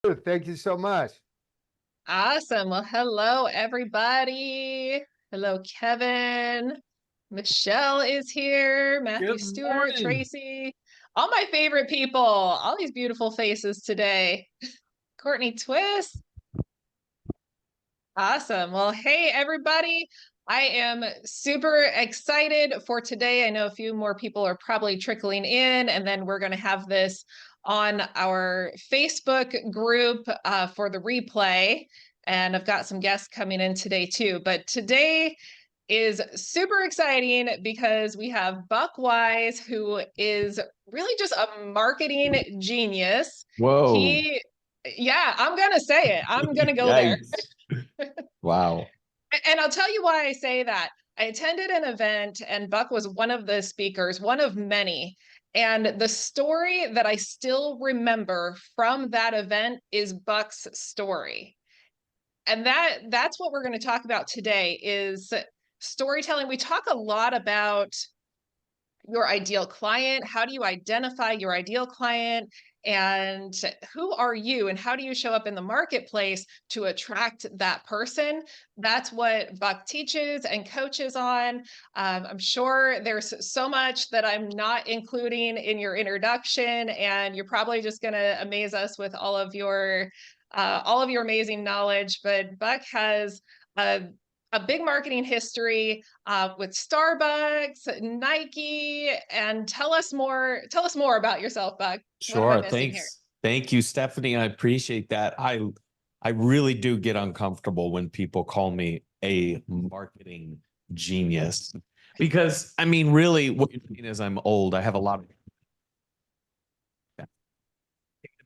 Thank you so much. Awesome. Well, hello, everybody. Hello, Kevin. Michelle is here. Matthew Good Stewart, morning. Tracy. All my favorite people. All these beautiful faces today. Courtney Twist. Awesome. Well, hey, everybody. I am super excited for today. I know a few more people are probably trickling in, and then we're going to have this on our Facebook group for the replay. And I've got some guests coming in today too. But today is super exciting because we have Buck Wise, who is really just a marketing genius. Whoa. Yeah, I'm going to say it. I'm going to go there. Yikes. Wow. And I'll tell you why I say that. I attended an event and Buck was one of the speakers, one of many. And the story that I still remember from that event is Buck's story. And that's what we're going to talk about today is storytelling. We talk a lot about your ideal client. How do you identify your ideal client? And who are you? And how do you show up in the marketplace to attract that person? That's what Buck teaches and coaches on. I'm sure there's so much that I'm not including in your introduction, and you're probably just going to amaze us with all of your amazing knowledge. But Buck has a big marketing history with Starbucks, Nike, and tell us more about yourself, Buck. What am I Sure. missing here? Thank you, Stephanie. I appreciate that. I really do get uncomfortable when people call me a marketing genius because I mean, really what you mean is I'm old. I have a lot of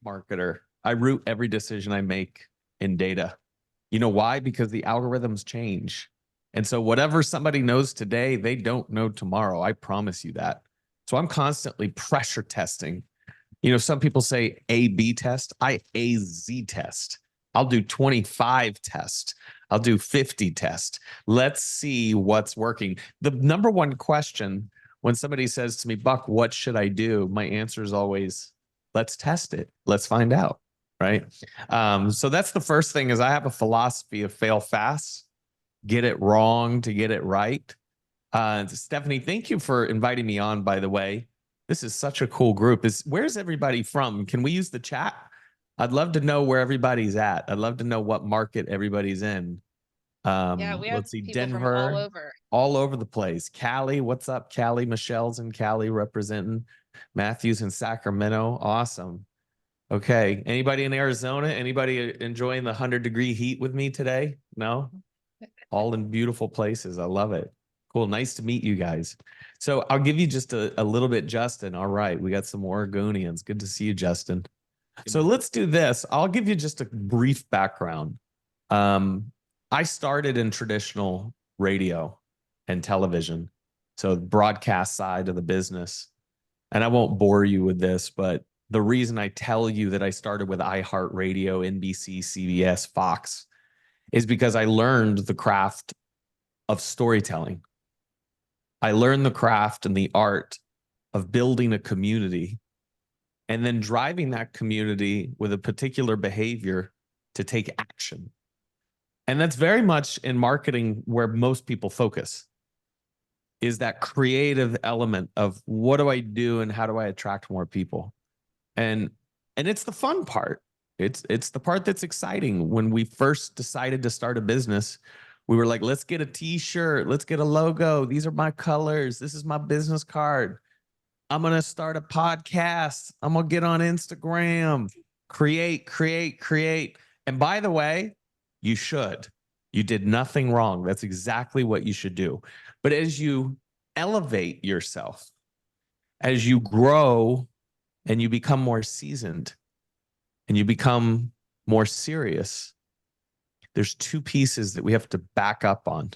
marketer. I root every decision I make in data. You know why? Because the algorithms change. And so whatever somebody knows today, they don't know tomorrow. I promise you that. So I'm constantly pressure testing. You know, some people say A/B test. I A/Z test. I'll do 25 tests. I'll do 50 tests. Let's see what's working. The number one question when somebody says to me, Buck, what should I do? My answer is always, let's test it. Let's find out. Right. So that's the first thing is I have a philosophy of fail fast, get it wrong to get it right. Stephanie, thank you for inviting me on, by the way. This is such a cool group. Where's everybody from? Can we use the chat? I'd love to know where everybody's at. I'd love to know what market everybody's in. Yeah, we have Let's see, people from all Denver, over. all over the place. Cali, what's up, Cali? Michelle's in Cali representing. Matthew's in Sacramento. Awesome. Okay. Anybody in Arizona? Anybody enjoying the 100-degree heat with me today? No? All in beautiful places. I love it. Cool. Nice to meet you guys. So I'll give you just a little bit, Justin. All right. We got some Oregonians. Good to see you, Justin. So let's do this. I'll give you just a brief background. I started in traditional radio and television, so broadcast side of the business. And I won't bore you with this, but the reason I tell you that I started with iHeartRadio, NBC, CBS, Fox is because I learned the craft of storytelling. I learned the craft and the art of building a community and then driving that community with a particular behavior to take action. And that's very much in marketing where most people focus, is that creative element of what do I do and how do I attract more people? And it's the fun part. It's the part that's exciting. When we first decided to start a business, we were like, let's get a t-shirt, let's get a logo. These are my colors. This is my business card. I'm going to start a podcast. I'm going to get on Instagram, create. And by the way, you should. You did nothing wrong. That's exactly what you should do. But as you elevate yourself, as you grow and you become more seasoned and you become more serious, there's two pieces that we have to back up on.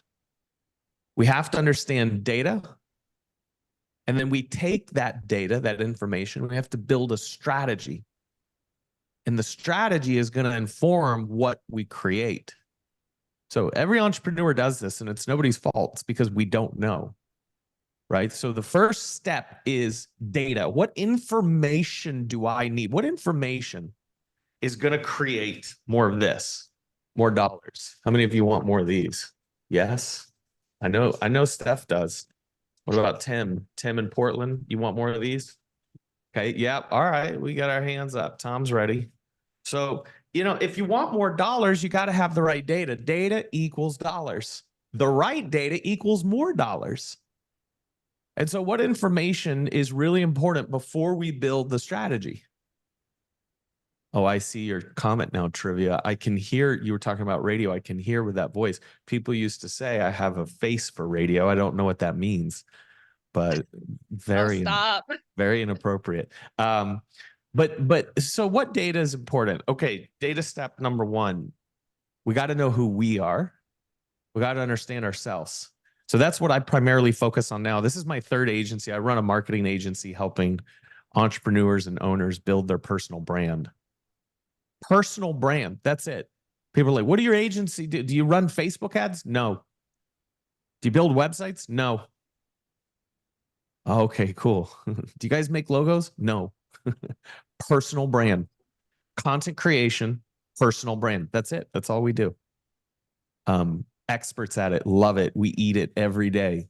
We have to understand data. And then we take that data, that information, we have to build a strategy. And the strategy is going to inform what we create. So every entrepreneur does this, and it's nobody's fault. It's because we don't know, right? So the first step is data. What information do I need? What information is going to create more of this, more dollars. How many of you want more of these? Yes. I know Steph does. What about Tim? Tim in Portland, you want more of these? Okay. Yep. All right. We got our hands up. Tom's ready. So, if you want more dollars, you got to have the right data. Data equals dollars. The right data equals more dollars. And so what information is really important before we build the strategy? Oh, I see your comment now, Trivia. I can hear you were talking about radio. I can hear with that voice. People used to say, I have a face for radio. I don't know what that means, but very, Stop. very inappropriate. But so what data is important? Okay, data step number one, we got to know who we are. We got to understand ourselves. So that's what I primarily focus on now. This is my third agency. I run a marketing agency helping entrepreneurs and owners build their personal brand. Personal brand. That's it. People are like, what do your agency do? Do you run Facebook ads? No. Do you build websites? No. Okay, cool. Do you guys make logos? No. Personal brand, content creation, personal brand. That's it. That's all we do. Experts at it. Love it. We eat it every day.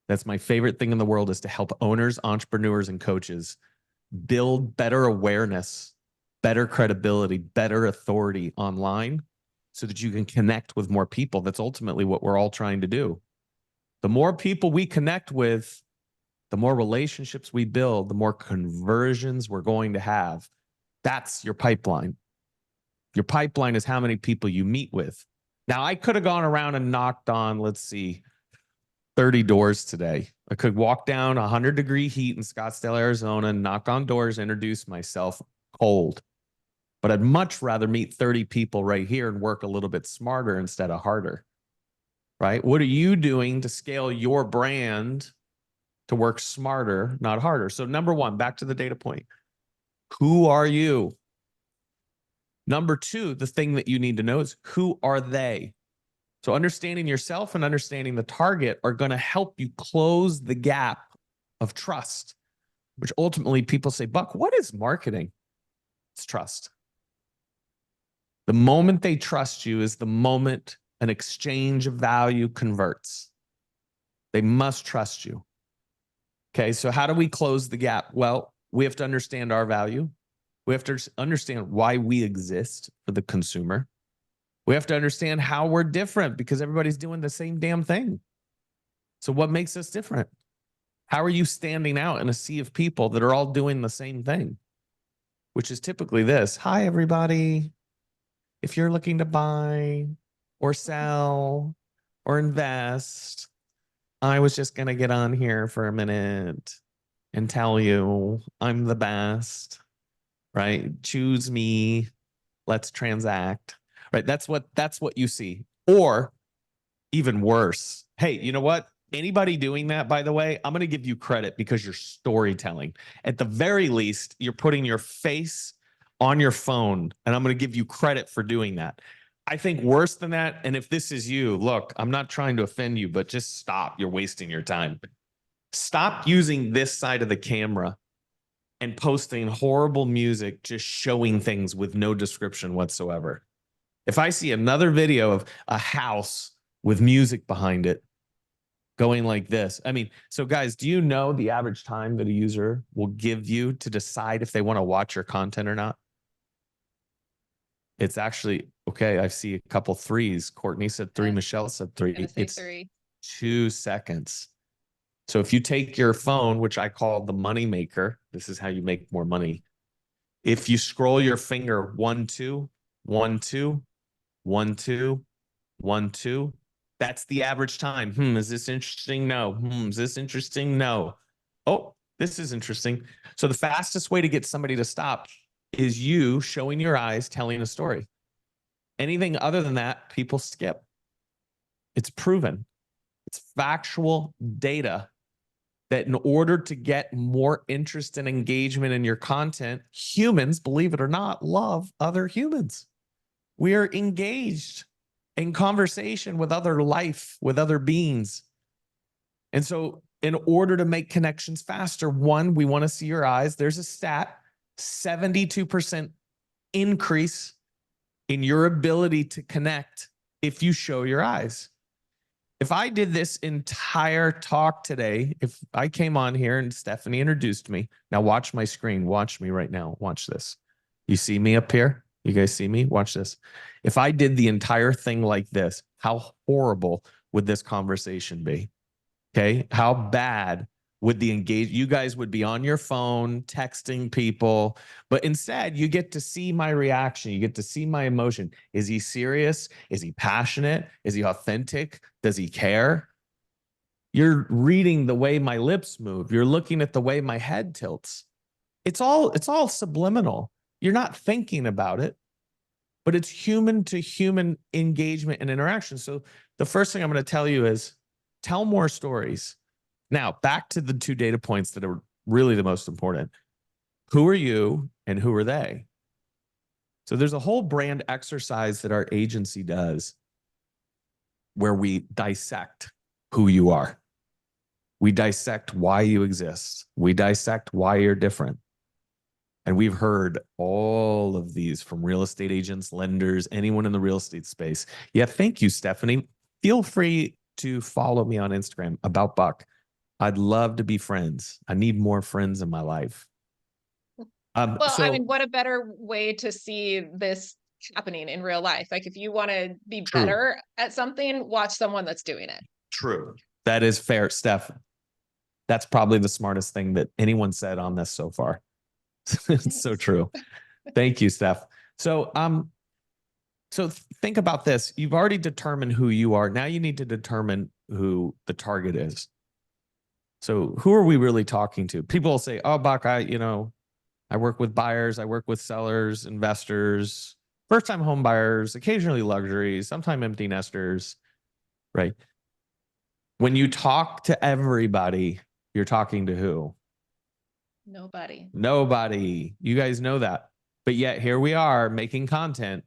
That's my favorite thing in the world, is to help owners, entrepreneurs, and coaches build better awareness, better credibility, better authority online so that you can connect with more people. That's ultimately what we're all trying to do. The more people we connect with, the more relationships we build, the more conversions we're going to have. That's your pipeline. Your pipeline is how many people you meet with. Now, I could have gone around and knocked on, let's see, 30 doors today. I could walk down 100-degree heat in Scottsdale, Arizona, and knock on doors, introduce myself cold. But I'd much rather meet 30 people right here and work a little bit smarter instead of harder, right? What are you doing to scale your brand to work smarter, not harder? So number one, back to the data point. Who are you? Number two, the thing that you need to know is, who are they? So understanding yourself and understanding the target are going to help you close the gap of trust, which ultimately people say, Buck, what is marketing? It's trust. The moment they trust you is the moment an exchange of value converts. They must trust you. Okay, so how do we close the gap? Well, we have to understand our value. We have to understand why we exist for the consumer. We have to understand how we're different, because everybody's doing the same damn thing. So what makes us different? How are you standing out in a sea of people that are all doing the same thing? Which is typically this: hi, everybody. If you're looking to buy or sell or invest, I was just going to get on here for a minute and tell you I'm the best, right? Choose me. Let's transact, right? That's what you see. Or even worse. Hey, you know what? Anybody doing that, by the way, I'm going to give you credit because you're storytelling. At the very least, you're putting your face on your phone, and I'm going to give you credit for doing that. I think worse than that, and if this is you, look, I'm not trying to offend you, but just stop. You're wasting your time. Stop using this side of the camera and posting horrible music, just showing things with no description whatsoever. If I see another video of a house with music behind it going like this, I mean, so guys, do you know the average time that a user will give you to decide if they want to watch your content or not? It's actually, okay, I see a couple threes. Courtney said 3. Yeah. Michelle said 3. It's 3. 2 seconds. So if you take your phone, which I call the money maker, this is how you make more money. If you scroll your finger 1, 2, 1, 2, 1, 2, 1, 2, that's the average time. Is this interesting? No. Is this interesting? No. Oh, this is interesting. So the fastest way to get somebody to stop is you showing your eyes, telling a story. Anything other than that, people skip. It's proven. It's factual data that in order to get more interest and engagement in your content, humans, believe it or not, love other humans. We are engaged in conversation with other life, with other beings. And so in order to make connections faster, one, we want to see your eyes. There's a stat, 72% increase in your ability to connect if you show your eyes. If I did this entire talk today, if I came on here and Stephanie introduced me, now watch my screen, watch me right now, watch this. You see me up here? You guys see me? Watch this. If I did the entire thing like this, how horrible would this conversation be? Okay. How bad would the engage? You guys would be on your phone, texting people, but instead you get to see my reaction. You get to see my emotion. Is he serious? Is he passionate? Is he authentic? Does he care? You're reading the way my lips move. You're looking at the way my head tilts. It's all subliminal. You're not thinking about it, but it's human to human engagement and interaction. So the first thing I'm going to tell you is tell more stories. Now, back to the 2 data points that are really the most important. Who are you and who are they? So there's a whole brand exercise that our agency does where we dissect who you are. We dissect why you exist. We dissect why you're different. And we've heard all of these from real estate agents, lenders, anyone in the real estate space. Yeah, thank you, Stephanie. Feel free to follow me on Instagram, About Buck. I'd love to be friends. I need more friends in my life. Well, I mean, what a better way to see this happening in real life. Like if you want to be True. better at something, watch someone that's doing it. True. That is fair, Steph. That's probably the smartest thing that anyone said on this so far. It's so true. Thank you, Steph. So think about this. You've already determined who you are. Now you need to determine who the target is. So who are we really talking to? People will say, oh, Buck, I work with buyers, I work with sellers, investors, first-time home buyers, occasionally luxuries, sometimes empty nesters, right? When you talk to everybody, you're talking to who? Nobody. Nobody. You guys know that. But yet here we are making content,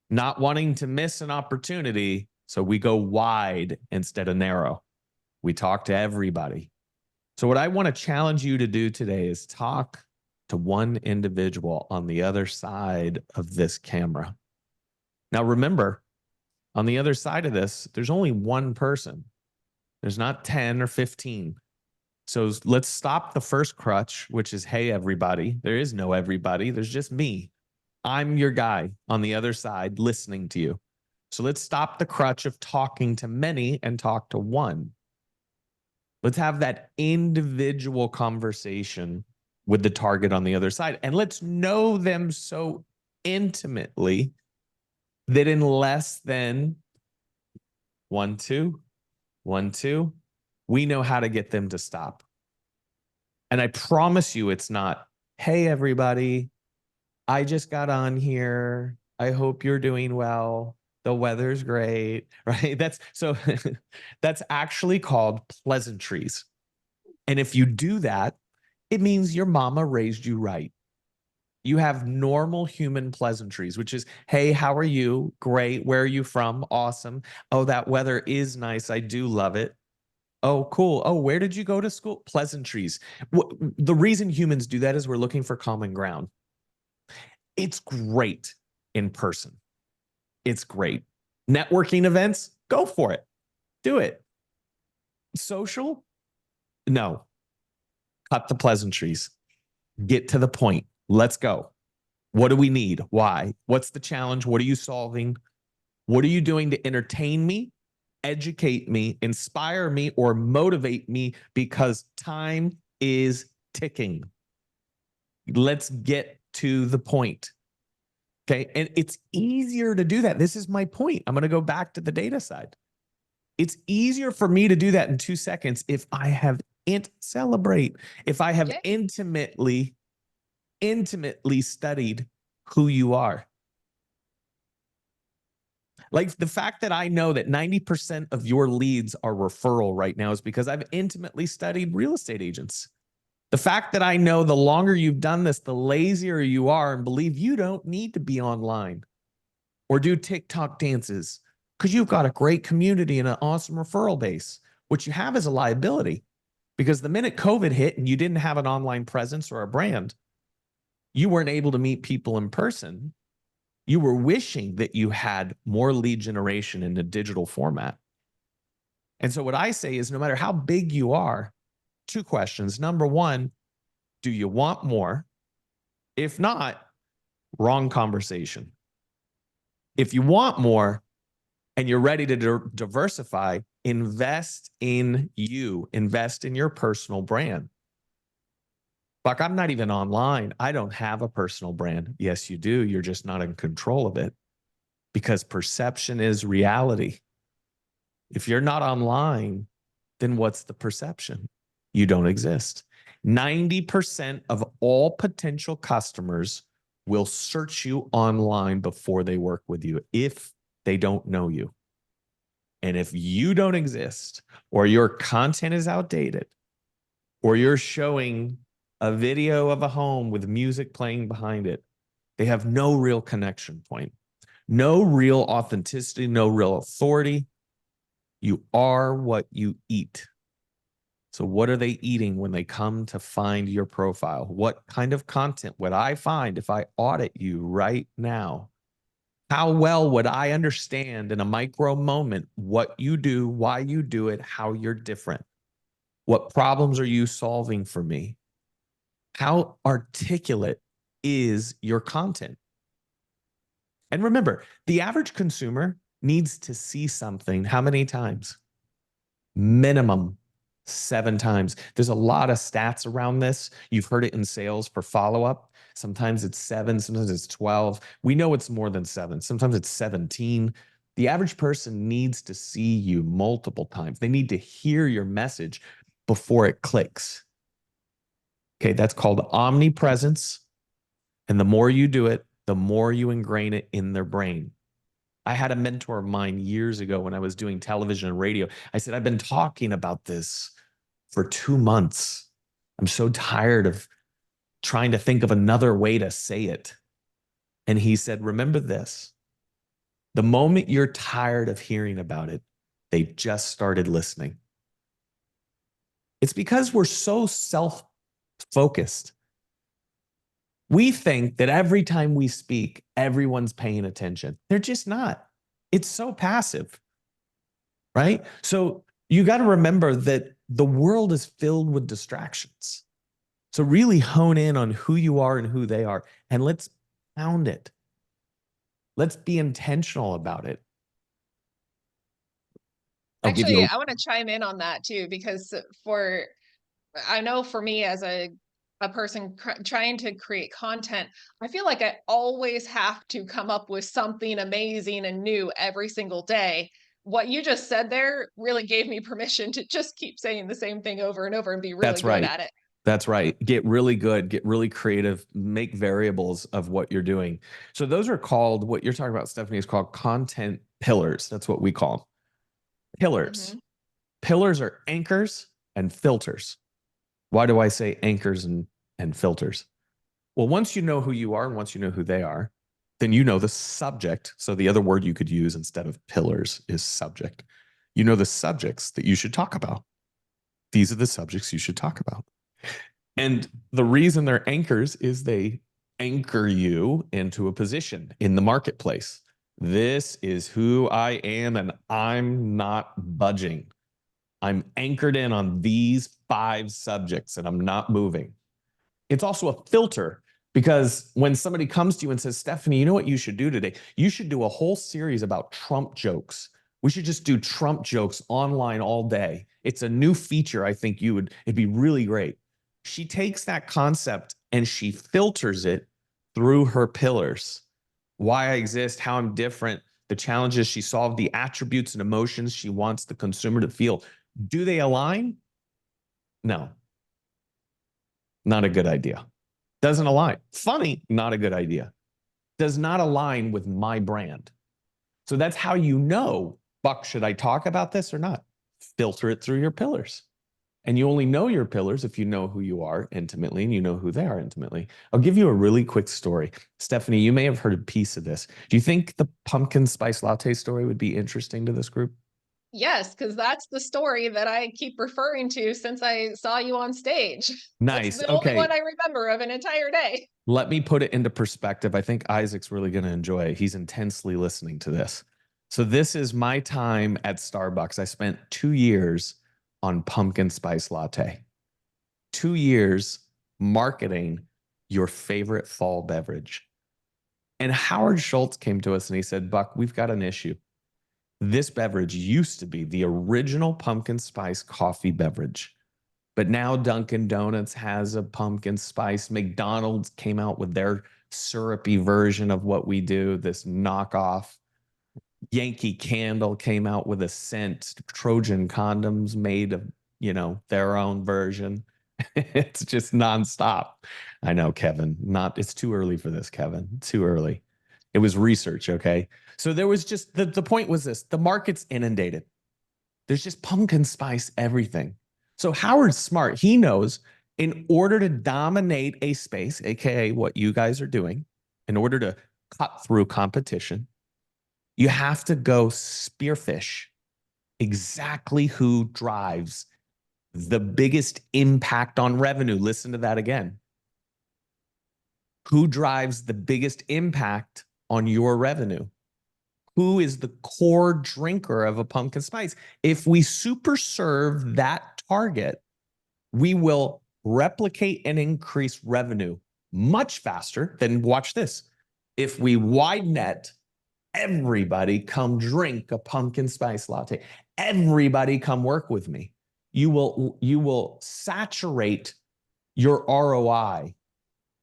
not wanting to miss an opportunity. So we go wide instead of narrow. We talk to everybody. So what I want to challenge you to do today is talk to one individual on the other side of this camera. Now, remember, on the other side of this, there's only one person. There's not 10 or 15. So let's stop the first crutch, which is, hey, everybody. There is no everybody. There's just me. I'm your guy on the other side listening to you. So let's stop the crutch of talking to many and talk to one. Let's have that individual conversation with the target on the other side. And let's know them so intimately that in less than 1, 2, 1, 2, we know how to get them to stop. And I promise you it's not, hey, everybody, I just got on here. I hope you're doing well. The weather's great, right? That's actually called pleasantries. And if you do that, it means your mama raised you right. You have normal human pleasantries, which is, hey, how are you? Great. Where are you from? Awesome. Oh, that weather is nice. I do love it. Oh, cool. Oh, where did you go to school? Pleasantries. The reason humans do that is we're looking for common ground. It's great in person. It's great. Networking events, go for it. Do it. Social? No. Cut the pleasantries. Get to the point. Let's go. What do we need? Why? What's the challenge? What are you solving? What are you doing to entertain me, educate me, inspire me, or motivate me? Because time is ticking. Let's get to the point. Okay. And it's easier to do that. This is my point. I'm going to go back to the data side. It's easier for me to do that in 2 seconds if I have celebrate. If I have intimately studied who you are. Like the fact that I know that 90% of your leads are referral right now is because I've intimately studied real estate agents. The fact that I know the longer you've done this, the lazier you are and believe you don't need to be online or do TikTok dances because you've got a great community and an awesome referral base. What you have is a liability because the minute COVID hit and you didn't have an online presence or a brand, You weren't able to meet people in person. You were wishing that you had more lead generation in a digital format. And so what I say is, no matter how big you are, 2 questions. Number 1, do you want more? If not, wrong conversation. If you want more and you're ready to diversify, invest in you, invest in your personal brand. Buck, I'm not even online. I don't have a personal brand. Yes, you do. You're just not in control of it, because perception is reality. If you're not online, then what's the perception? You don't exist. 90% of all potential customers will search you online before they work with you if they don't know you. And if you don't exist, or your content is outdated, or you're showing a video of a home with music playing behind it, they have no real connection point, no real authenticity, no real authority. You are what you eat. So what are they eating when they come to find your profile? What kind of content would I find if I audit you right now? How well would I understand in a micro moment what you do, why you do it, how you're different? What problems are you solving for me? How articulate is your content? And remember, the average consumer needs to see something how many times? Minimum 7 times. There's a lot of stats around this. You've heard it in sales for follow-up. Sometimes it's 7, sometimes it's 12. We know it's more than 7. Sometimes it's 17. The average person needs to see you multiple times. They need to hear your message before it clicks. Okay, that's called omnipresence. And the more you do it, the more you ingrain it in their brain. I had a mentor of mine years ago when I was doing television and radio. I said, I've been talking about this for 2 months. I'm so tired of trying to think of another way to say it. And he said, remember this, the moment you're tired of hearing about it, they just started listening. It's because we're so self-focused. We think that every time we speak, everyone's paying attention. They're just not. It's so passive, right? So you got to remember that the world is filled with distractions. So really hone in on who you are and who they are, and let's pound it. Let's be intentional about it. Actually, I want to chime in on that too, because I know for me as a person trying to create content, I feel like I always have to come up with something amazing and new every single day. What you just said there really gave me permission to just keep saying the same thing over and over and be really good at it. That's right. Get really good, get really creative, make variables of what you're doing. So those are called, what you're talking about, Stephanie, is called content pillars. That's what we call them. Pillars. Mm-hmm. Pillars are anchors and filters. Why do I say anchors and filters? Well, once you know who you are and once you know who they are, then you know the subject. So the other word you could use instead of pillars is subject. You know the subjects that you should talk about. These are the subjects you should talk about. And the reason they're anchors is they anchor you into a position in the marketplace. This is who I am, and I'm not budging. I'm anchored in on these 5 subjects and I'm not moving. It's also a filter, because when somebody comes to you and says, Stephanie, you know what you should do today? You should do a whole series about Trump jokes. We should just do Trump jokes online all day. It's a new feature. I think it'd be really great. She takes that concept and she filters it through her pillars. Why I exist, how I'm different, the challenges she solved, the attributes and emotions she wants the consumer to feel. Do they align? No. Not a good idea. Doesn't align. Funny, not a good idea. Does not align with my brand. So that's how you know, Buck, should I talk about this or not? Filter it through your pillars. And you only know your pillars if you know who you are intimately and you know who they are intimately. I'll give you a really quick story. Stephanie, you may have heard a piece of this. Do you think the pumpkin spice latte story would be interesting to this group? Yes, because that's the story that I keep referring to since I saw you on stage. Nice. That's the only Okay. one I remember of an entire day. Let me put it into perspective. I think Isaac's really going to enjoy it. He's intensely listening to this. So this is my time at Starbucks. I spent 2 years on pumpkin spice latte. 2 years marketing your favorite fall beverage. And Howard Schultz came to us and he said, Buck, we've got an issue. This beverage used to be the original pumpkin spice coffee beverage. But now Dunkin' Donuts has a pumpkin spice. McDonald's came out with their syrupy version of what we do, this knockoff. Yankee Candle came out with a scent. Trojan condoms made of, their own version. It's just nonstop. I know, Kevin. It's too early for this, Kevin. Too early. It was research, okay? So there was just the point was this: the market's inundated. There's just pumpkin spice everything. So Howard's smart. He knows in order to dominate a space, aka what you guys are doing, in order to cut through competition, you have to go spearfish exactly who drives the biggest impact on revenue. Listen to that again. Who drives the biggest impact on your revenue? Who is the core drinker of a pumpkin spice? If we super serve that target, we will replicate and increase revenue much faster than, watch this, if we wide net, everybody come drink a pumpkin spice latte. Everybody come work with me. You will saturate your ROI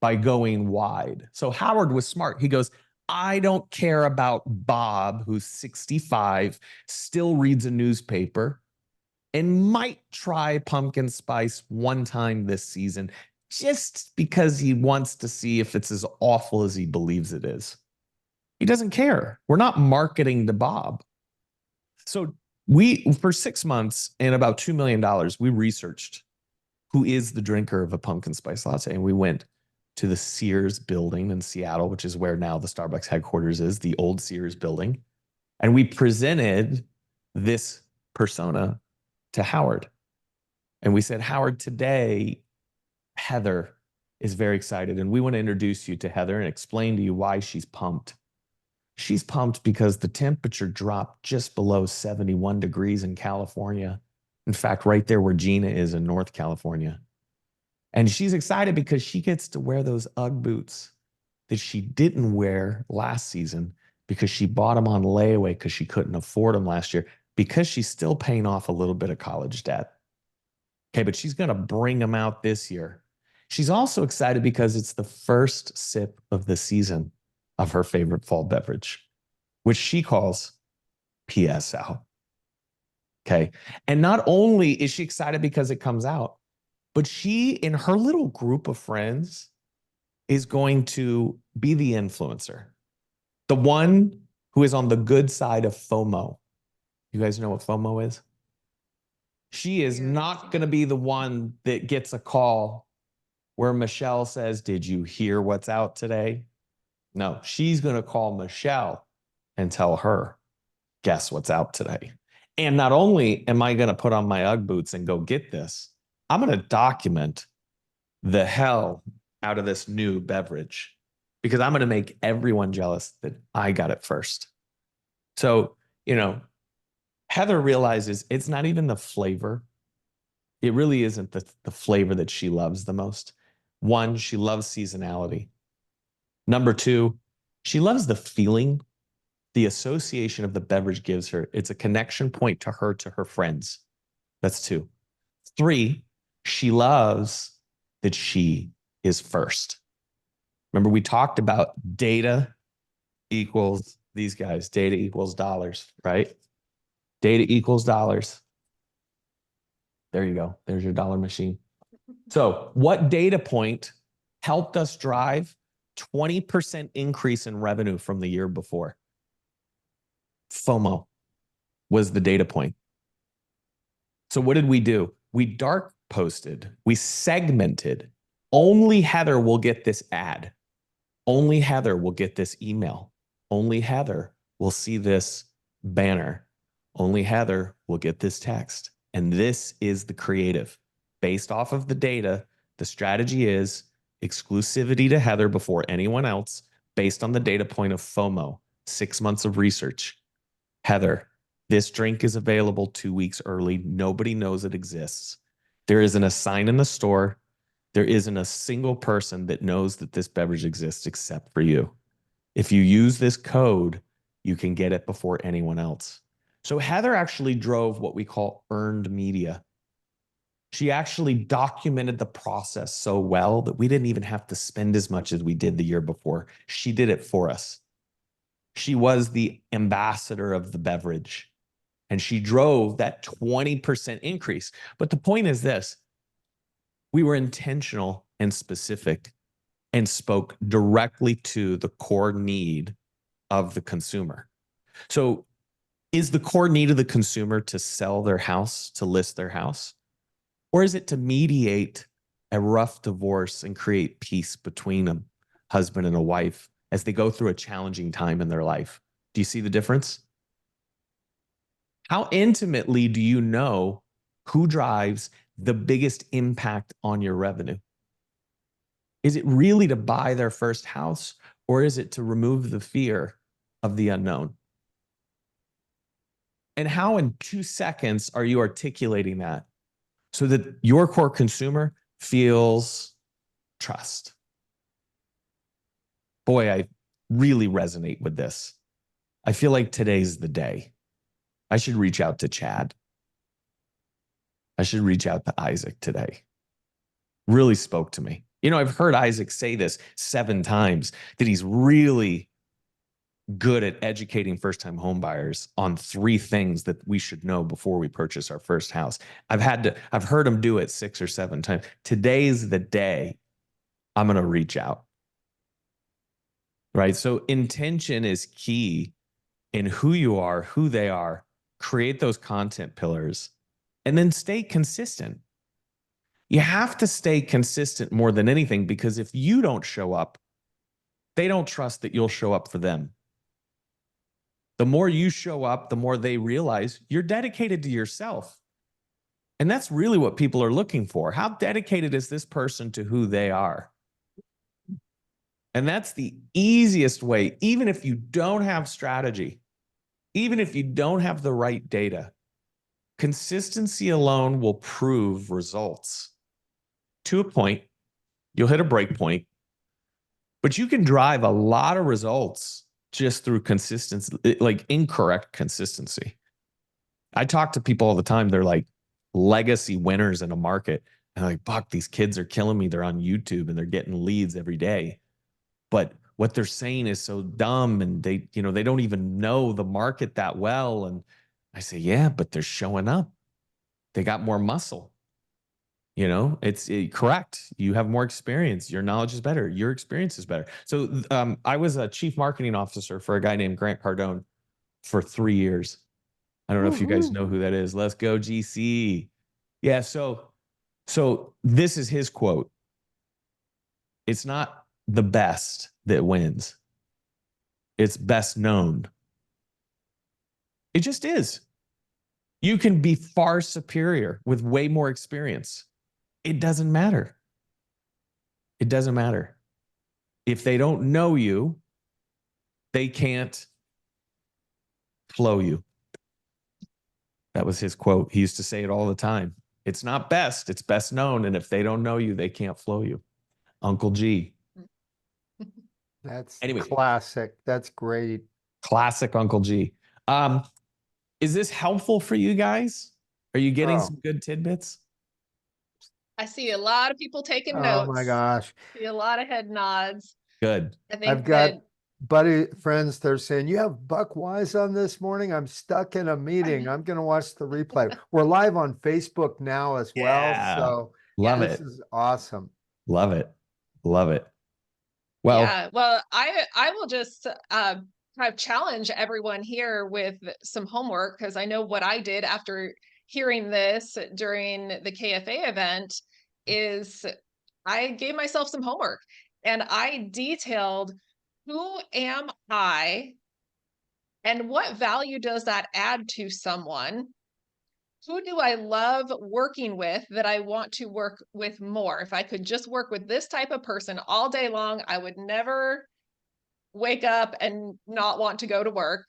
by going wide. So Howard was smart. He goes, I don't care about Bob, who's 65, still reads a newspaper, and might try pumpkin spice one time this season, just because he wants to see if it's as awful as he believes it is. He doesn't care. We're not marketing to Bob. So for 6 months and about $2 million, we researched who is the drinker of a pumpkin spice latte. And we went to the Sears building in Seattle, which is where now the Starbucks headquarters is, the old Sears building. And we presented this persona to Howard. And we said, Howard, today, Heather is very excited. And we want to introduce you to Heather and explain to you why she's pumped. She's pumped because the temperature dropped just below 71 degrees in California. In fact, right there where Gina is in North California. And she's excited because she gets to wear those UGG boots that she didn't wear last season because she bought them on layaway because she couldn't afford them last year, because she's still paying off a little bit of college debt. Okay, but she's going to bring them out this year. She's also excited because it's the first sip of the season of her favorite fall beverage, which she calls PSL. Okay. And not only is she excited because it comes out, but she, in her little group of friends, is going to be the influencer, the one who is on the good side of FOMO. You guys know what FOMO is? She is not going to be the one that gets a call where Michelle says, did you hear what's out today? No, she's going to call Michelle and tell her, guess what's out today? And not only am I going to put on my UGG boots and go get this, I'm going to document the hell out of this new beverage because I'm going to make everyone jealous that I got it first. So, Heather realizes it's not even the flavor. It really isn't the flavor that she loves the most. One, she loves seasonality. Number two, she loves the feeling the association of the beverage gives her. It's a connection point to her friends. That's two. Three, she loves that she is first. Remember, we talked about data equals these guys. Data equals dollars, right? Data equals dollars. There you go. There's your dollar machine. So what data point helped us drive 20% increase in revenue from the year before? FOMO was the data point. So what did we do? We dark posted, we segmented. Only Heather will get this ad. Only Heather will get this email. Only Heather will see this banner. Only Heather will get this text. And this is the creative. Based off of the data, the strategy is exclusivity to Heather before anyone else, based on the data point of FOMO, 6 months of research. Heather, this drink is available 2 weeks early. Nobody knows it exists. There isn't a sign in the store. There isn't a single person that knows that this beverage exists except for you. If you use this code, you can get it before anyone else. So Heather actually drove what we call earned media. She actually documented the process so well that we didn't even have to spend as much as we did the year before. She did it for us. She was the ambassador of the beverage, and she drove that 20% increase. But the point is this: we were intentional and specific and spoke directly to the core need of the consumer. So is the core need of the consumer to sell their house, to list their house? Or is it to mediate a rough divorce and create peace between a husband and a wife as they go through a challenging time in their life? Do you see the difference? How intimately do you know who drives the biggest impact on your revenue? Is it really to buy their first house, or is it to remove the fear of the unknown? And how in 2 seconds are you articulating that so that your core consumer feels trust? Boy, I really resonate with this. I feel like today's the day. I should reach out to Chad. I should reach out to Isaac today. Really spoke to me. You know, I've heard Isaac say this 7 times, that he's really good at educating first-time home buyers on 3 things that we should know before we purchase our first house. I've heard him do it 6 or 7 times. Today's the day I'm going to reach out. Right? So intention is key in who you are, who they are. Create those content pillars and then stay consistent. You have to stay consistent more than anything, because if you don't show up, they don't trust that you'll show up for them. The more you show up, the more they realize you're dedicated to yourself. And that's really what people are looking for. How dedicated is this person to who they are? And that's the easiest way, even if you don't have strategy, even if you don't have the right data. Consistency alone will prove results. To a point, you'll hit a break point, but you can drive a lot of results just through consistency, like incorrect consistency. I talk to people all the time. They're like legacy winners in a market. And like, Buck, these kids are killing me. They're on YouTube and they're getting leads every day. But what they're saying is so dumb, and they don't even know the market that well. And I say, yeah, but they're showing up. They got more muscle. It's correct. You have more experience. Your knowledge is better. Your experience is better. So I was a chief marketing officer for a guy named Grant Cardone for 3 years. I don't know if you guys know who that is. Let's go GC. Yeah. So this is his quote. It's not the best that wins. It's best known. It just is. You can be far superior with way more experience. It doesn't matter. It doesn't matter. If they don't know you, they can't flow you. That was his quote. He used to say it all the time. It's not best, it's best known. And if they don't know you, they can't flow you. Uncle G. That's Anyway. classic. That's great. Classic Uncle G. Is this helpful for you guys? Are you getting some good tidbits? I see a lot of people taking Oh notes. my gosh. See a lot of head nods. Good. I think I've got buddy friends, they're saying, you have Buck Wise on this morning? I'm stuck in a meeting. I'm going to watch the replay. We're live on Facebook now as well. Yeah. So Love this it. is awesome. Love it. Love it. Well, yeah, well, I will just kind of challenge everyone here with some homework, because I know what I did after hearing this during the KFA event is I gave myself some homework, and I detailed, who am I And what value does that add to someone? Who do I love working with that I want to work with more? If I could just work with this type of person all day long, I would never wake up and not want to go to work.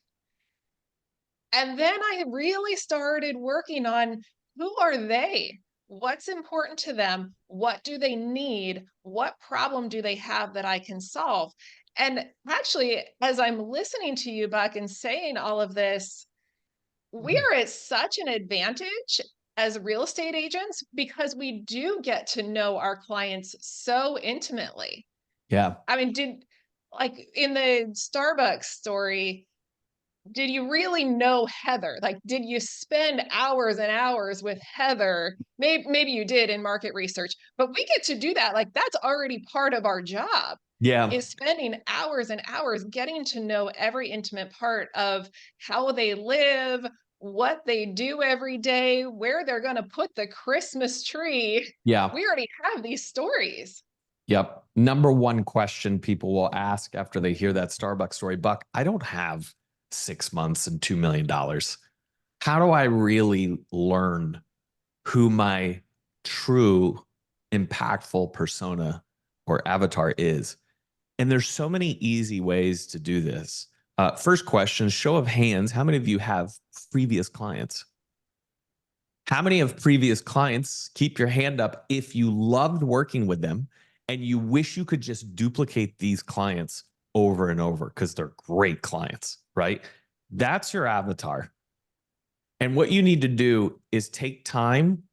And then I really started working on who are they? What's important to them? What do they need? What problem do they have that I can solve? And actually, as I'm listening to you, Buck, and saying all of this, we are at such an advantage as real estate agents because we do get to know our clients so intimately. Yeah. I mean, like in the Starbucks story, did you really know Heather? Like, did you spend hours and hours with Heather? Maybe you did in market research, but we get to do that. Like, that's already part of our job, Yeah. is spending hours and hours getting to know every intimate part of how they live, what they do every day, where they're going to put the Christmas tree. Yeah. We already have these stories. Yep. Number one question people will ask after they hear that Starbucks story, Buck, I don't have 6 months and $2 million. How do I really learn who my true impactful persona or avatar is? And there's so many easy ways to do this. First question, show of hands. How many of you have previous clients? How many of previous clients, keep your hand up if you loved working with them and you wish you could just duplicate these clients over and over because they're great clients, right? That's your avatar. And what you need to do is take time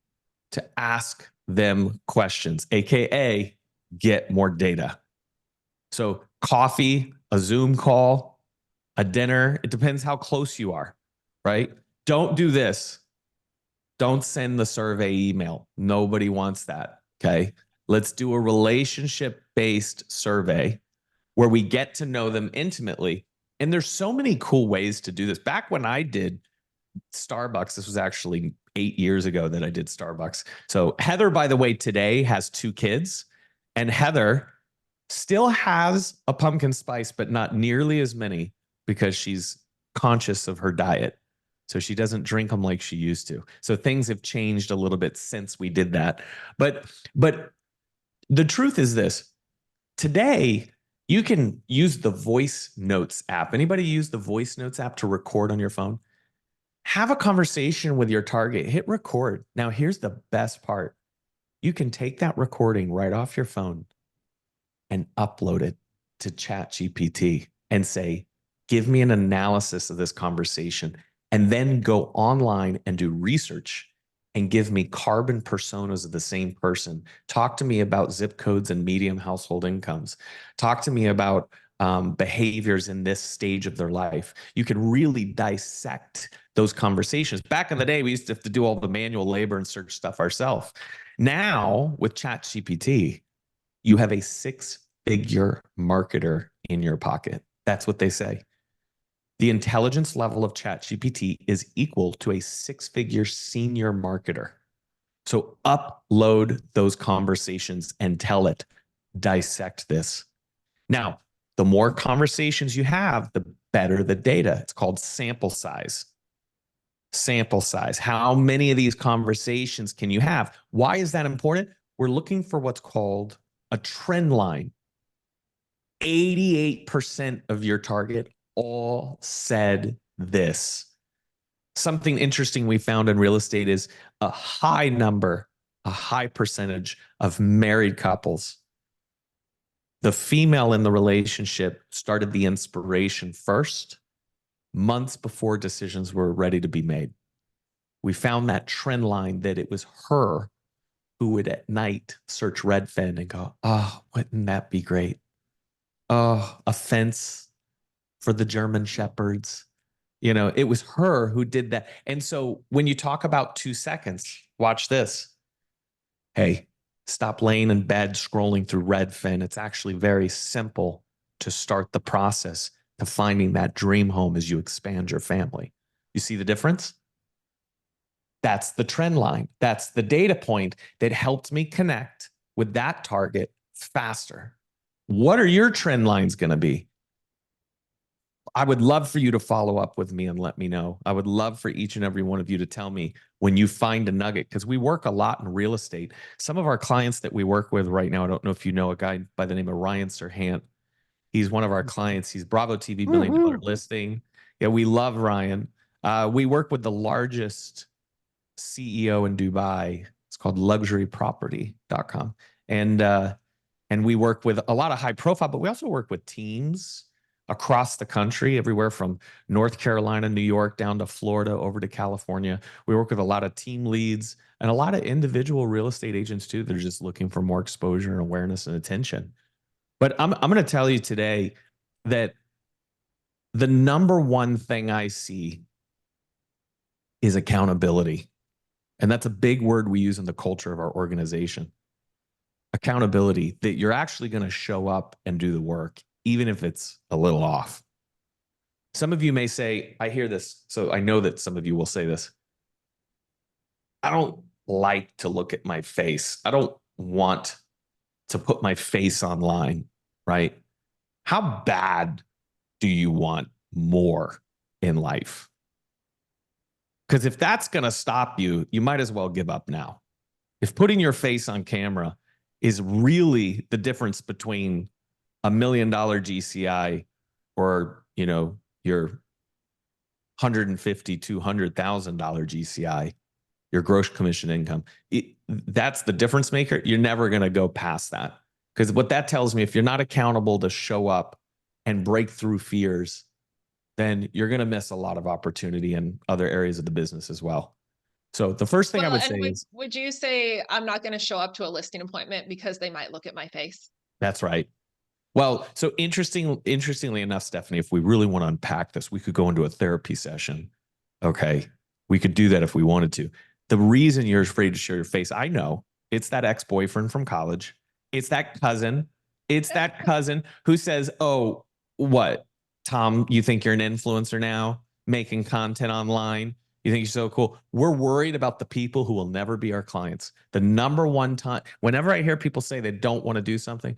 to ask them questions, AKA get more data. So coffee, a Zoom call, a dinner, it depends how close you are, right? Don't do this. Don't send the survey email. Nobody wants that, okay? Let's do a relationship-based survey where we get to know them intimately. And there's so many cool ways to do this. Back when I did Starbucks, this was actually 8 years ago that I did Starbucks. So Heather, by the way, today has 2 kids, and Heather still has a pumpkin spice, but not nearly as many because she's conscious of her diet. So she doesn't drink them like she used to. So things have changed a little bit since we did that. But the truth is this. Today, you can use the Voice Notes app. Anybody use the Voice Notes app to record on your phone? Have a conversation with your target. Hit record. Now, here's the best part. You can take that recording right off your phone and upload it to ChatGPT and say, give me an analysis of this conversation, and then go online and do research and give me carbon personas of the same person. Talk to me about zip codes and medium household incomes. Talk to me about behaviors in this stage of their life. You can really dissect those conversations. Back in the day, we used to have to do all the manual labor and search stuff ourselves. Now, with ChatGPT, you have a 6-figure marketer in your pocket. That's what they say. The intelligence level of ChatGPT is equal to a 6-figure senior marketer. So upload those conversations and tell it, dissect this. Now, the more conversations you have, the better the data. It's called sample size. Sample size. How many of these conversations can you have? Why is that important? We're looking for what's called a trend line. 88% of your target all said this. Something interesting we found in real estate is a high percentage of married couples. The female in the relationship started the inspiration first, months before decisions were ready to be made. We found that trend line that it was her who would at night search Redfin and go, oh, wouldn't that be great? Oh, a fence for the German Shepherds. You know, it was her who did that. And so when you talk about 2 seconds, watch this. Hey, stop laying in bed scrolling through Redfin. It's actually very simple to start the process to finding that dream home as you expand your family. You see the difference? That's the trend line. That's the data point that helped me connect with that target faster. What are your trend lines going to be? I would love for you to follow up with me and let me know. I would love for each and every one of you to tell me when you find a nugget, because we work a lot in real estate. Some of our clients that we work with right now, I don't know if you know a guy by the name of Ryan Serhant. He's one of our clients. He's Bravo TV $1 million Woo-hoo. listing. Yeah, we love Ryan. We work with the largest CEO in Dubai. It's called luxuryproperty.com. And we work with a lot of high profile, but we also work with teams across the country, everywhere from North Carolina, New York, down to Florida, over to California. We work with a lot of team leads and a lot of individual real estate agents too. They're just looking for more exposure and awareness and attention. But I'm going to tell you today that the number one thing I see is accountability. And that's a big word we use in the culture of our organization. Accountability, that you're actually going to show up and do the work, even if it's a little off. Some of you may say, I hear this, so I know that some of you will say this. I don't like to look at my face. I don't want to put my face online, right? How bad do you want more in life? Because if that's going to stop you, you might as well give up now. If putting your face on camera is really the difference between $1 million GCI or, you know, your $150,000, $200,000 GCI, your gross commission income, that's the difference maker. You're never going to go past that. Because what that tells me, if you're not accountable to show up and break through fears, then you're going to miss a lot of opportunity in other areas of the business as well. So the first thing I would say is, would you say I'm not going to show up to a listing appointment because they might look at my face? that's right. Well, so interestingly enough, Stephanie, if we really want to unpack this, we could go into a therapy session. Okay. We could do that if we wanted to. The reason you're afraid to show your face, I know it's that ex-boyfriend from college. It's that cousin. It's that cousin who says, oh, what, Tom, you think you're an influencer now, making content online? You think you're so cool? We're worried about the people who will never be our clients. The number one time, whenever I hear people say they don't want to do something,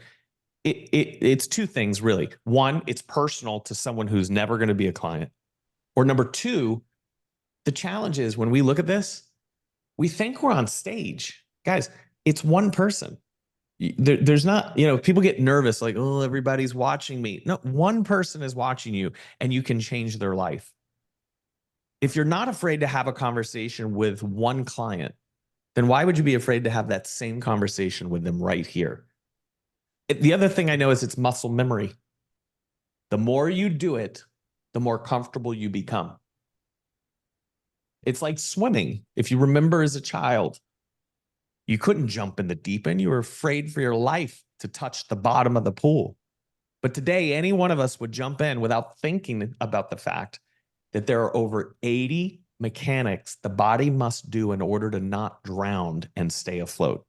it's two things really. One, it's personal to someone who's never going to be a client. Or number two, the challenge is when we look at this, we think we're on stage. Guys, it's one person. There's not, you know, people get nervous like, oh, everybody's watching me. No, one person is watching you and you can change their life. If you're not afraid to have a conversation with one client, then why would you be afraid to have that same conversation with them right here? The other thing I know is it's muscle memory. The more you do it, the more comfortable you become. It's like swimming. If you remember as a child, you couldn't jump in the deep end. You were afraid for your life to touch the bottom of the pool. But today, any one of us would jump in without thinking about the fact that there are over 80 mechanics the body must do in order to not drown and stay afloat.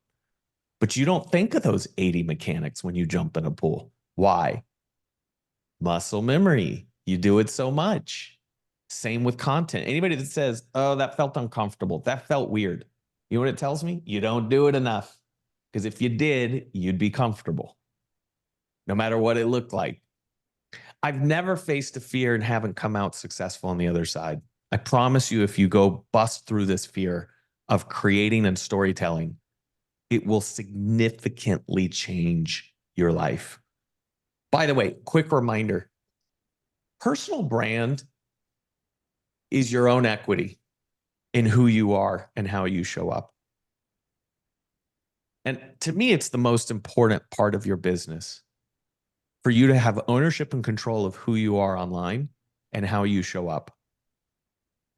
But you don't think of those 80 mechanics when you jump in a pool. Why? Muscle memory. You do it so much. Same with content. Anybody that says, oh, that felt uncomfortable, that felt weird. You know what it tells me? You don't do it enough. Because if you did, you'd be comfortable. No matter what it looked like. I've never faced a fear and haven't come out successful on the other side. I promise you, if you go bust through this fear of creating and storytelling, it will significantly change your life. By the way, quick reminder, personal brand is your own equity in who you are and how you show up. And to me, it's the most important part of your business, for you to have ownership and control of who you are online and how you show up.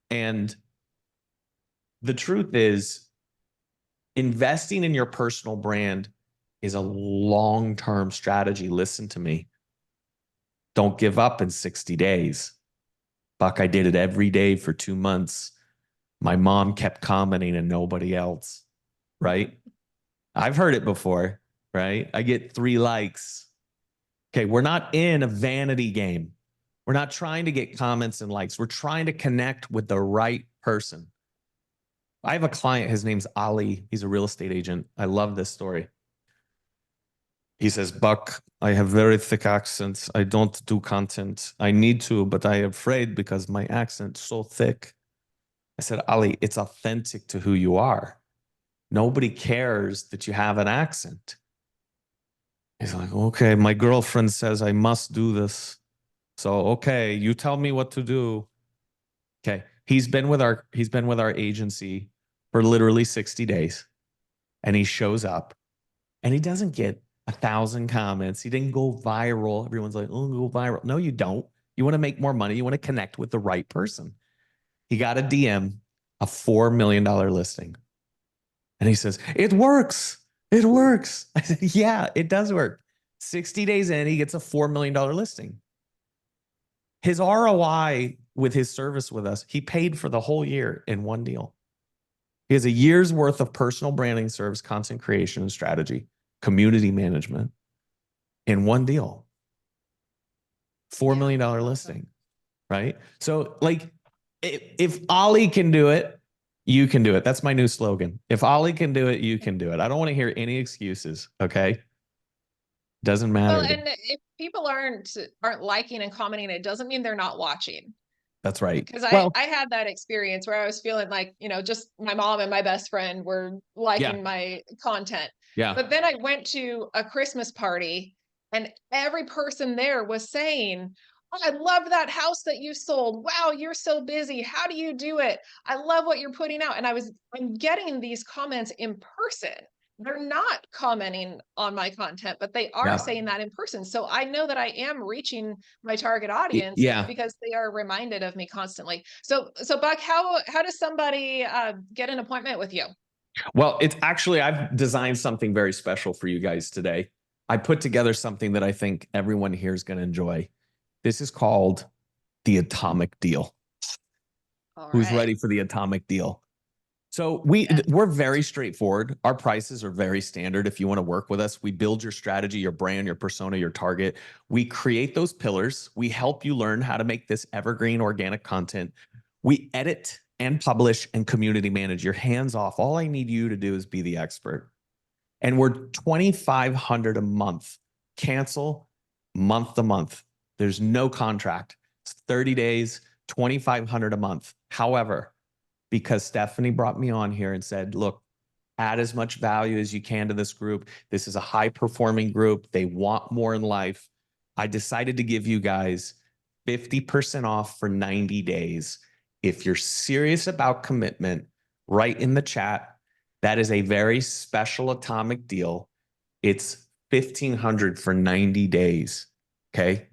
And the truth is, investing in your personal brand is a long-term strategy. Listen to me. Don't give up in 60 days. Buck, I did it every day for 2 months. My mom kept commenting and nobody else, right? I've heard it before, right? I get 3 likes. Okay, we're not in a vanity game. We're not trying to get comments and likes. We're trying to connect with the right person. I have a client, his name's Ali. He's a real estate agent. I love this story. He says, Buck, I have very thick accents. I don't do content. I need to, but I am afraid because my accent's so thick. I said, Ali, it's authentic to who you are. Nobody cares that you have an accent. He's like, okay, my girlfriend says I must do this. So, okay, you tell me what to do. Okay. He's been with our agency for literally 60 days. And he shows up and he doesn't get 1,000 comments. He didn't go viral. Everyone's like, oh, go viral. No, you don't. You want to make more money. You want to connect with the right person. He got a DM, a $4 million listing. And he says, it works. It works. I said, yeah, it does work. 60 days in, he gets a $4 million listing. His ROI with his service with us, he paid for the whole year in one deal. He has a year's worth of personal branding service, content creation and strategy, community management in one deal. $4 million listing, right? So like if Ali can do it, you can do it. That's my new slogan. If Ali can do it, you can do it. I don't want to hear any excuses. Okay. Doesn't matter. Well, and if people aren't liking and commenting, it doesn't mean they're not watching. That's right. Because Well, I had that experience where I was feeling like, just my mom and my best friend were liking my content. yeah. But then I went to a Christmas party and every person there was saying, oh, I love that house that you sold. Wow, you're so busy. How do you do it? I love what you're putting out. And I'm getting these comments in person. They're not commenting on my content, but they are saying that in person. So I know that I am reaching my target audience because they are reminded of me constantly. So Buck, how does somebody get an appointment with you? Well, it's actually, I've designed something very special for you guys today. I put together something that I think everyone here is going to enjoy. This is called the Atomic Deal. Who's ready for the Atomic Deal? So we're very straightforward. Our prices are very standard. If you want to work with us, we build your strategy, your brand, your persona, your target. We create those pillars. We help you learn how to make this evergreen organic content. We edit and publish and community manage. Your hands off. All I need you to do is be the expert. And we're $2,500 a month. Cancel month to month. There's no contract. It's 30 days, $2,500 a month. However, because Stephanie brought me on here and said, look, add as much value as you can to this group. This is a high performing group. They want more in life. I decided to give you guys 50% off for 90 days. If you're serious about commitment, write in the chat. That is a very special Atomic Deal. It's $1,500 for 90 days. Okay.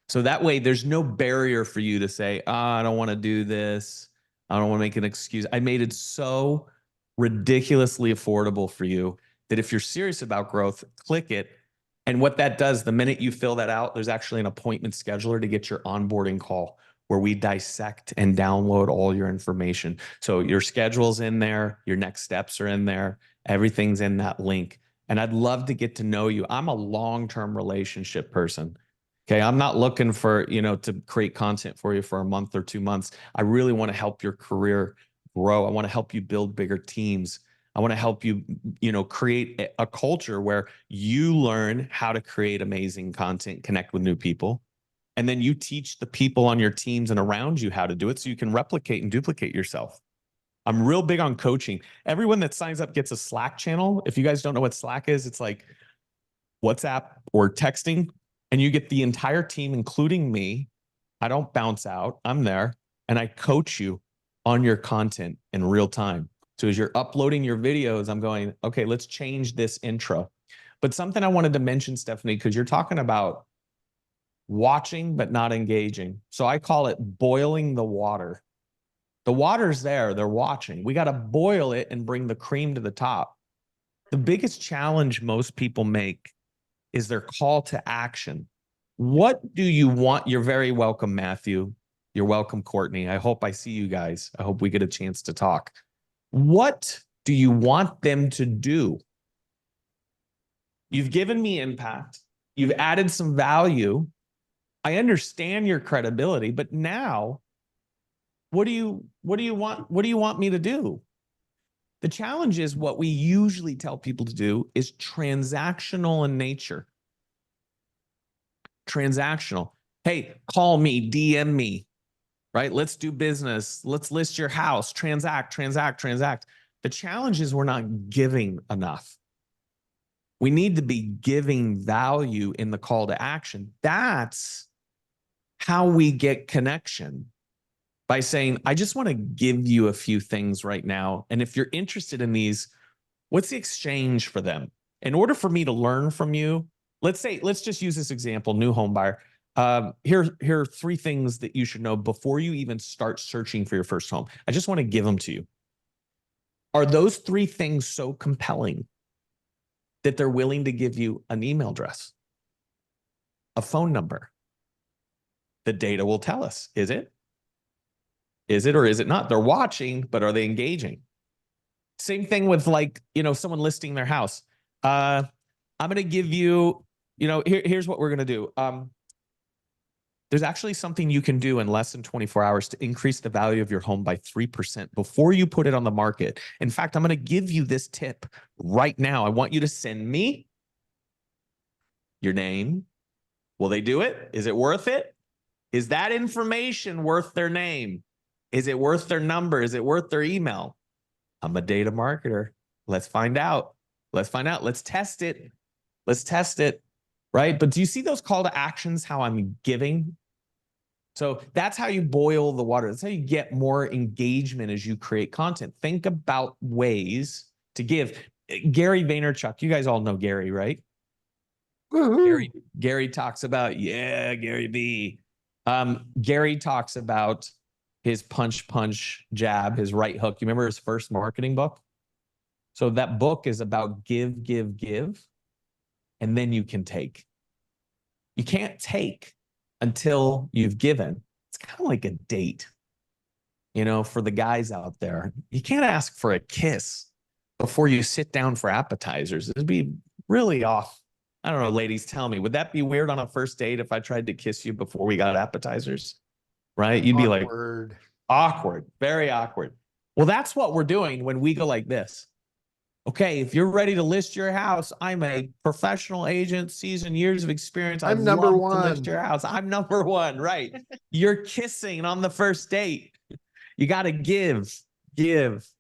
So that way there's no barrier for you to say, I don't want to do this. I don't want to make an excuse. I made it so ridiculously affordable for you that if you're serious about growth, click it. And what that does, the minute you fill that out, there's actually an appointment scheduler to get your onboarding call where we dissect and download all your information. So your schedule's in there, your next steps are in there, everything's in that link. And I'd love to get to know you. I'm a long-term relationship person. Okay, I'm not looking for, to create content for you for a month or 2 months. I really want to help your career grow. I want to help you build bigger teams. I want to help you, create a culture where you learn how to create amazing content, connect with new people. And then you teach the people on your teams and around you how to do it so you can replicate and duplicate yourself. I'm real big on coaching. Everyone that signs up gets a Slack channel. If you guys don't know what Slack is, it's like WhatsApp or texting. And you get the entire team, including me. I don't bounce out. I'm there. And I coach you on your content in real time. So as you're uploading your videos, I'm going, okay, let's change this intro. But something I wanted to mention, Stephanie, because you're talking about watching but not engaging. So I call it boiling the water. The water's there. They're watching. We got to boil it and bring the cream to the top. The biggest challenge most people make is their call to action. What do you want? You're very welcome, Matthew. You're welcome, Courtney. I hope I see you guys. I hope we get a chance to talk. What do you want them to do? You've given me impact. You've added some value. I understand your credibility, but now what do you want? What do you want me to do? The challenge is what we usually tell people to do is transactional in nature. transactional. Hey, call me, DM me, right? Let's do business. Let's list your house, transact. The challenge is we're not giving enough. We need to be giving value in the call to action. That's how we get connection, by saying, I just want to give you a few things right now. And if you're interested in these, what's the exchange for them? In order for me to learn from you, let's just use this example, new home buyer. Here are 3 things that you should know before you even start searching for your first home. I just want to give them to you. Are those 3 things so compelling that they're willing to give you an email address, a phone number? The data will tell us, is it? Is it or is it not? They're watching, but are they engaging? Same thing with, like, someone listing their house. I'm going to give you, here's what we're going to do. There's actually something you can do in less than 24 hours to increase the value of your home by 3% before you put it on the market. In fact, I'm going to give you this tip right now. I want you to send me your name. Will they do it? Is it worth it? Is that information worth their name? Is it worth their number? Is it worth their email? I'm a data marketer. Let's find out. Let's test it. Right? But do you see those call to actions, how I'm giving? So that's how you boil the water. That's how you get more engagement as you create content. Think about ways to give. Gary Vaynerchuk, you guys all know Gary, right? Gary talks about, Gary V. Gary talks about his punch, jab, his right hook. You remember his first marketing book? So that book is about give, and then you can take. You can't take until you've given. It's kind of like a date, for the guys out there. You can't ask for a kiss before you sit down for appetizers. It'd be really off. I don't know, ladies, tell me, would that be weird on a first date if I tried to kiss you before we got appetizers? Right? You'd be like, awkward, very awkward. Well, that's what we're doing when we go like this. Okay, if you're ready to list your house, I'm a professional agent, seasoned years of experience. I'm number To one. list your house. I'm number one, right? You're kissing on the first date. You got to give,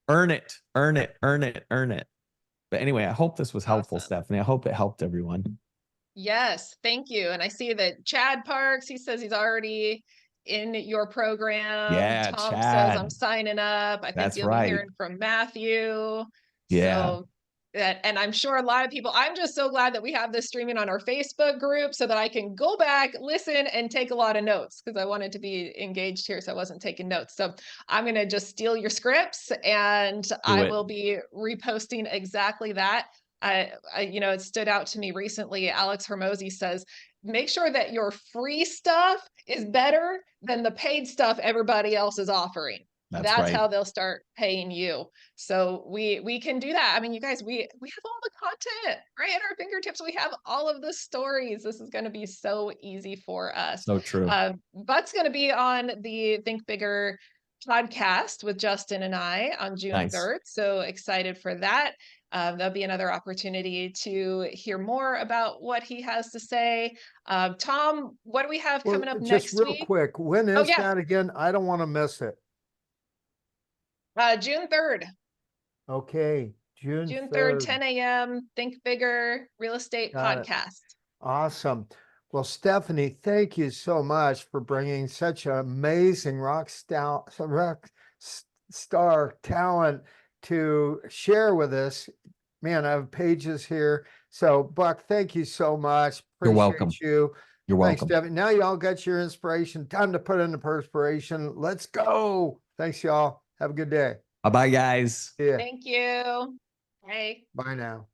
earn it. But anyway, I hope this was helpful, Awesome. Stephanie. I hope it helped everyone. Yes, thank you. And I see that Chad Parks, he says he's already in your program. Yeah, Tom Chad. says I'm signing up. I think That's you'll right. be hearing from Matthew. Yeah. So and I'm sure a lot of people, I'm just so glad that we have this streaming on our Facebook group so that I can go back, listen, and take a lot of notes, because I wanted to be engaged here, so I wasn't taking notes. So I'm going to just steal your scripts, and I will be reposting exactly that. It stood out to me recently. Alex Hermosi says, make sure that your free stuff is better than the paid stuff everybody else is offering. That's right. How they'll start paying you. So we can do that. I mean, you guys, we have all the content right at our fingertips. We have all of the stories. This is going to be so easy for us. So true. Buck's going to be on the Think Bigger podcast with Justin and I on June 3rd. So excited for that. There'll be another opportunity to hear more about what he has to say. Tom, what do we have coming up next week? Just real quick, when is that again? I don't want to miss it. June 3rd. Okay. June 3rd, 10 a.m. Think Bigger Real Estate Podcast. Awesome. Well, Stephanie, thank you so much for bringing such an amazing rock star talent to share with us. Man, I have pages here. So, Buck, thank you so much. You're welcome. You're welcome. Thanks, Stephanie. Now y'all got your inspiration. Time to put in the perspiration. Let's go. Thanks, y'all. Have a good day. Bye-bye, guys. Yeah. Thank you. Bye. Bye now.